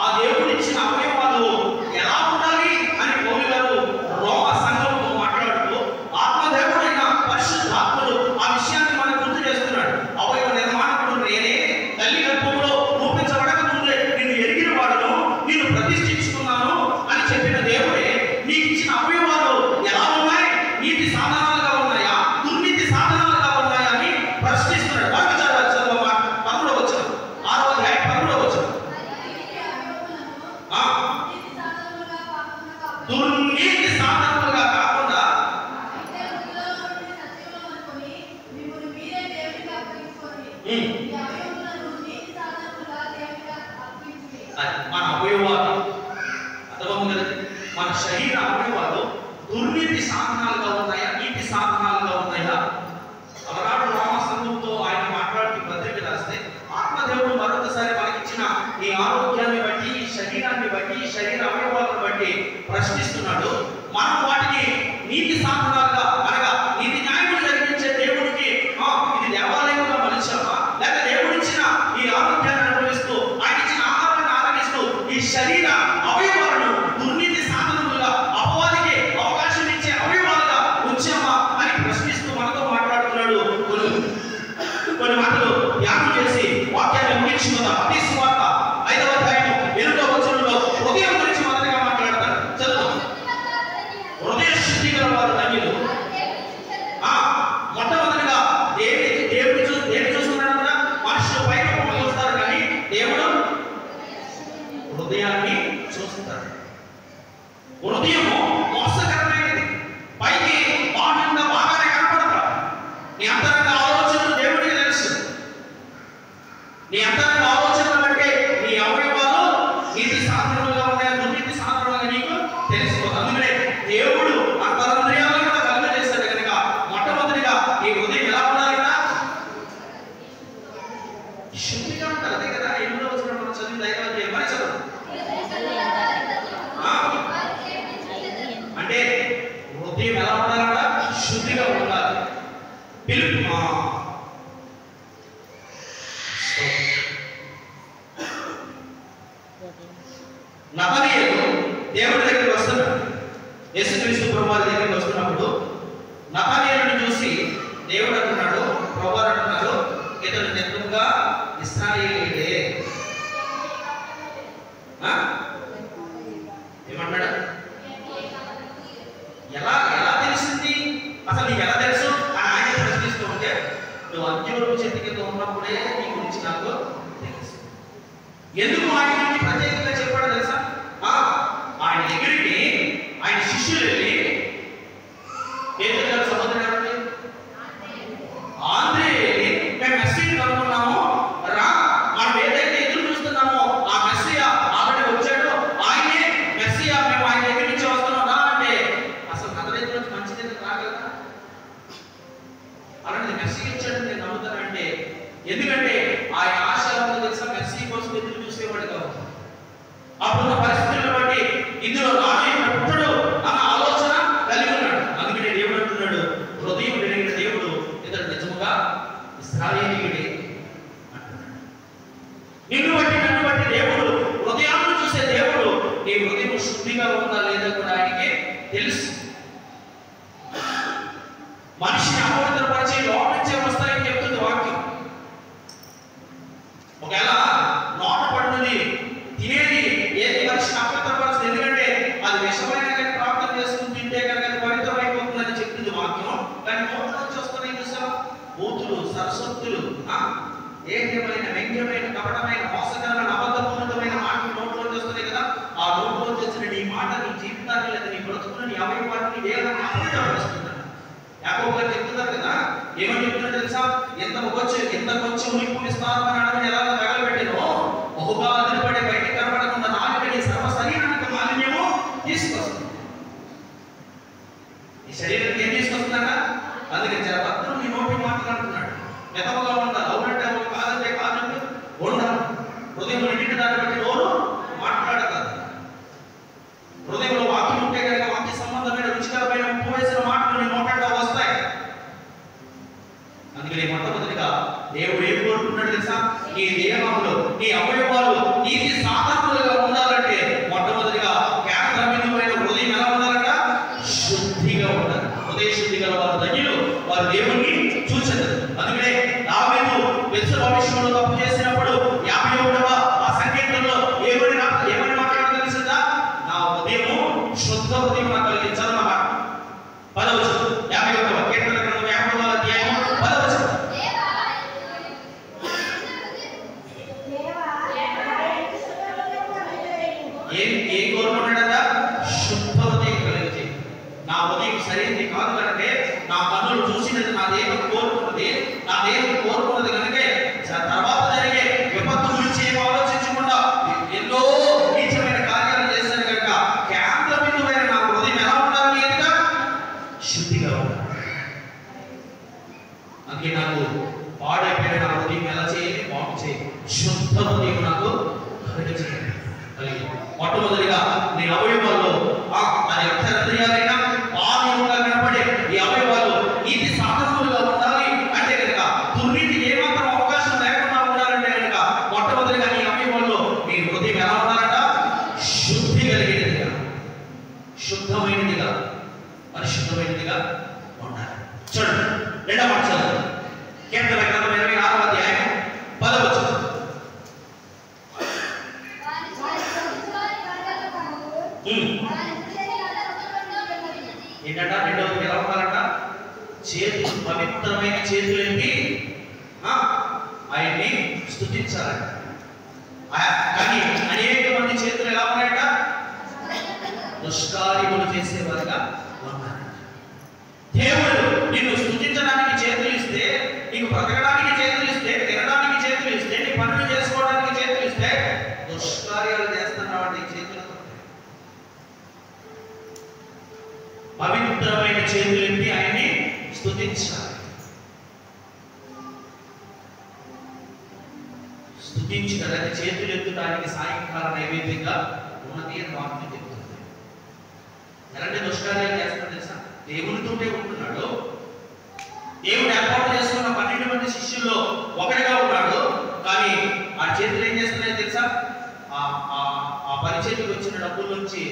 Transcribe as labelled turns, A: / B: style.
A: ఆ దేవుడు ఇచ్చిన అవయవాలు ఎలా ఉండాలి అని పౌలు గారు రోమా సంఘంలో మాట్లాడుతూ ఆత్మదేవుడైన పరిశుద్ధాత్ముడు ఆ విషయాన్ని మనకు గుర్తు చేస్తున్నాడు. అవయవ నిర్మాణకుడు నేనే, తల్లి గర్భంలో రూపించబడక ముందే నిన్ను ఎరిగిన వాడును, నిన్ను ప్రతిష్ఠించుకున్నాను అని చెప్పిన దేవుడే నీకు ఇచ్చిన అవయవాలు ఎలా ఉన్నాయి, నీతి సాధనాలుగా ఉన్నాయా, దుర్నీతి సాధనాలుగా ఉన్నాయా అని ప్రశ్నిస్తున్నాడు. వాక్య చదవ 11వ వచనం, 6వ అధ్యాయం 11వ వచనం. దుర్నీతి సాధనములుగా కాకుండా మన అవయవాలు అర్థమవుతుంది కదా, మన శరీర అవయవాలు దుర్నీతి సాధనాలుగా ఉన్నాయా, నీతి సాధనాలుగా ఉన్నాయా? ఒకనాడు రామ సంఘంతో ఆయన మాట్లాడుతూ పత్రిక రాస్తే ఆత్మదేవుడు మరొకసారి మనకిచ్చిన ఈ ఆరోగ్యాన్ని బట్టి, ఈ శరీరాన్ని బట్టి, ఈ శరీర అవయవాలను బట్టి ప్రశ్నిస్తున్నాడు. మనం వాటిని నీతి సాధనాలుగా అనగా నీతి న్యాయములు జరిగించే దేవుడికి ఇది దేవాలయంగా మలిచామా, లేక దేవుడిచ్చిన ఈ ఆరోగ్యాన్ని అనుభవిస్తూ ఆయన ఇచ్చిన ఆహారాన్ని ఆరగిస్తూ ఈ శరీర అవయవాలను దుర్నీతి సాధనములుగా అపవాదికి అవకాశం ఇచ్చే అవయవాలుగా ఉంచామా అని ప్రశ్నిస్తూ మనతో మాట్లాడుతున్నాడు. కొన్ని మాటలు ధ్యానం చేసి వాక్యాన్ని ముగించుకుందాం. మత్తయి సువార్త 5వ అధ్యాయం 8వ వచనంలో హృదయం గురించి మొదటగా మాట్లాడతారు. చదువు. హృదయ శుద్ధి గల వారు ధన్యులు. మొట్టమొదటిగా దేవుడు చూస్తున్నాడు. మనుషులు పైన చూస్తారు కానీ దేవుడు హృదయాన్ని చూస్తాడు. హృదయము మోసకరమైనది, పైకి బాహ్యంగా బాగానే కనపడతా. నీ అంతరంగ ఆలోచనలు దేవుడికి తెలుసు. నీ అంతరంగ ఆలోచనలు అంటే నీ అవయవాలు నీతి సాధనలుగా ఉన్నాయా, దుర్నీతి సాధనలుగా నీకు తెలిసిపోతుంది. అందుకనే దేవుడు అంతరంద్రియాలను కూడా కలుగజేస్తాడు కనుక మొట్టమొదటిగా నీ హృదయం ఎలా ఉండాలి కదా, శుద్ధిగా ఉంటారు. అదే కదా 8వ వచనం మనం చదివింది. 5వ అధ్యాయం మరి చదువు. అంటే హృదయం ఎలా ఉండాలన్నా శుద్ధిగా ఉండాలి. పిలుపు నతనీయులు దేవుడి దగ్గరికి వస్తున్నాడు. యేసుక్రీస్తు ప్రభువారి దగ్గరికి వస్తున్నప్పుడు నతనీయులను చూసి దేవుడు అంటున్నాడు, ప్రభువారు అంటున్నారు, ఇతడు నిజంగా ఇశ్రాయేలీయుడే. ఏమన్నాడు? ఎలా తెలిసింది, అసలు నీకు ఎలా తెలుసు అని ఆయన ప్రశ్నిస్తూ ఉంటే, నువ్వు అంజూరపు చెట్టు కింద ఉన్నప్పుడే నీ గురించి నాకు తెలుసు. ఎందుకు ఆయన గురించి ప్రత్యేకంగా చెప్పాడో తెలుసా? ఆయన దగ్గరికి ఆయన శిష్యులు వెళ్ళి పేతురు సముద్రం ఎవరండి ఆంధ్రే వెళ్ళి మేము మెస్సీని కనుక్కున్నాము, రా మనం ఏదైతే ఎదురు చూస్తున్నామో ఆ మెస్సియా ఆల్రెడీ వచ్చాడు, ఆయనే మెస్సియా, మేము ఆయన దగ్గర నుంచి వస్తున్నాం రా అంటే అసలు నజరేతు నుంచి మంచిది రాగలదా? అలాంటి మెస్సీ ఇచ్చాడు నేను నమ్ముతానంటే, ఎందుకంటే ఆయన ఆశయాలను తెలుసా, మెస్సీ కోసం ఎదురు చూసేవాడు కాదు. అప్పుడున్న పరిస్థితులను బట్టి ఇందులో రాను ఇక్కడ పుట్టడు అన్న ఆలోచన కలిగి ఉన్నాడు. అందుకనే దేవుడు అంటున్నాడు, హృదయం వెలిగిన దేవుడు ఇతడు నిజముగా ఇశ్రాయేలీయుడే అంటున్నాడు. నిన్ను బట్టి నన్ను బట్టి దేవుడు హృదయాన్ని చూసే దేవుడు నీ హృదయం శుద్ధిగా ఉందా లేదా కూడా ఆయనకే తెలుసు. మనిషిని అపవిత్రపరిచే లోపల నుంచే వస్తాయని చెప్తుంది వాక్యం. ఒకవేళ నోట పడినది తినేది ఏది మనిషిని అపవిత్రపరుస్తుంది, ఎందుకంటే అది విషమైన ప్రార్థన చేసుకుని తింటే కనుక అది పవిత్రమైపోతుందని చెప్తుంది వాక్యం. కానీ నోట్ల నుంచి వస్తున్నాయి చూసావా, బూతులు, సరస్వతులు, ఏకమైన వ్యంగ్యమైన కపటమైన మోసకరమైన అబద్ధపూరితమైన మాటలు నోట్లోంచి వస్తున్నాయి కదా. ఆ నోట్లోంచి వచ్చిన నీ మాట నీ జీవితాన్ని లేదా నీ బ్రతుకుని నీ అవయవాన్ని దేహాన్ని అపవిత్రపరుస్తుంది. యాకోబు గారు చెప్తున్నారు కదా, ఏమని చెప్తున్నారు తెలుసా? ఎంత కొంచెం ఉనిపు విస్తారమైన అడవిని ఎలా తగలబెట్టినో బహుగా అదిరిపడే బయటికి కనబడకుండా నాలుగని సర్వ శరీరానికి మాలిన్యము తీసుకొస్తుంది. ఈ శరీరానికి ఏం తీసుకొస్తుందట? అందుకని జరభద్రం నీ నోటి మాట్లాడుతున్నాడు. మెతముగా ఉండాలి, అవునంటే అవును, కాదంటే కాదంటే ఉండాలి. హృదయం నిండిన దాన్ని బట్టి నోరు మాట్లాడతారు. హృదయంలో వాక్యం ఉంటే కనుక వాక్య సంబంధమైన రుచికరమైన ఉప్పు వేసిన మాటలు నీ నోటంగా వస్తాయి. అందుకని మొట్టమొదటిగా దేవుడు ఏం కోరుకుంటున్నాడు తెలుసా? నీ దేహంలో నీ అవయవాలు నీ కీర్తనలో ఏమని మాట్లాడడం తెలుసుదా? నా ఉదయము శుద్ధ ఉదయం నాకు కలిగించాలన్నమాట. 10వ వచనం 51వ కీర్తన గ్రంథం 51వ అధ్యాయం 10వ వచనం. ఏం కోరుకున్నాడట? శుద్ధ ఉదయం కలిగించి. నా ఉదయం సరైనది కాదు కనుక నా కన్నులు చూసినది నా దేవుడు కోరుకున్నది, నా దేవుడు కోరుకున్నది కనుక తర్వాత జరిగే విపత్తు గురించి ఏం ఆలోచించకుండా ఎన్నో నీచమైన కార్యాలు చేశాను కనుక కేంద్ర బిందువైన నా హృదయం ఎలా ఉండాలి? ఎదుగా శుద్ధిగా ఉండాలి. అందుకే నాకు పాడైపోయిన నా హృదయం ఎలా చేయాలి? బాగు చేయాలి. శుద్ధ హృదయం నాకు కలిగించాలి. మొట్టమొదటిగా నీ అవయవాల్లో అది అక్షరక్రియాలైనా పానీయంగా కనపడే ఈ అవయవాలు నీతి సాధనలుగా ఉండాలి అంటే కనుక దుర్నీతి ఏమాత్రం అవకాశం లేకుండా ఉండాలంటే కనుక మొట్టమొదటిగా నీ అవయవాల్లో నీ హృదయం ఎలా ఉండాలంట? శుద్ధి కలిగినదిగా, శుద్ధమైనదిగా, పరిశుద్ధమైనదిగా ఉండాలి. చూడండి రెండవ మాట చదువు. కీర్తన గ్రంథం 26వ అధ్యాయం 10వ వచనం. ఏంటంట? రెండవది ఎలా ఉండాలంట? చేతులు, పవిత్రమైన చేతులు ఎత్తి ఆయన్ని స్తుతించాలంట. కానీ అనేక మంది చేతులు ఎలా ఉన్నాయంట? దుష్కార్యములు చేసేవారుగా ఉన్నారంట. దేవుడు నిన్ను స్తుతించడానికి చేతులు ఇస్తే, నీకు బ్రతకడానికి చేతులు ఇస్తే, తినడానికి చేతులు ఇస్తే, నీ పనులు చేసుకోవడానికి చేతులు ఇస్తే దుష్కార్యాలు చేస్తున్నావు చేతులు. పవిత్రమైన చేతులు ఎత్తి ఆయన్ని స్తుతించాలి. స్తుతించడానికి చేతులు ఎత్తుడానికి సాయంకాల నైవేద్యంగా ఉన్నది అని వాక్యం చెప్తుంది. ఎలాంటి దుష్కార్యాలు చేస్తాడు తెలుసా? దేవునితోటే ఉంటున్నాడు. దేవుడు ఏర్పాటు చేసుకున్న 12 మంది శిష్యుల్లో ఒకటిగా ఉన్నాడు. కానీ ఆ చేతులు ఏం చేస్తున్నాయో తెలుసా? ఆ పరిచయకు వచ్చిన డబ్బుల నుంచి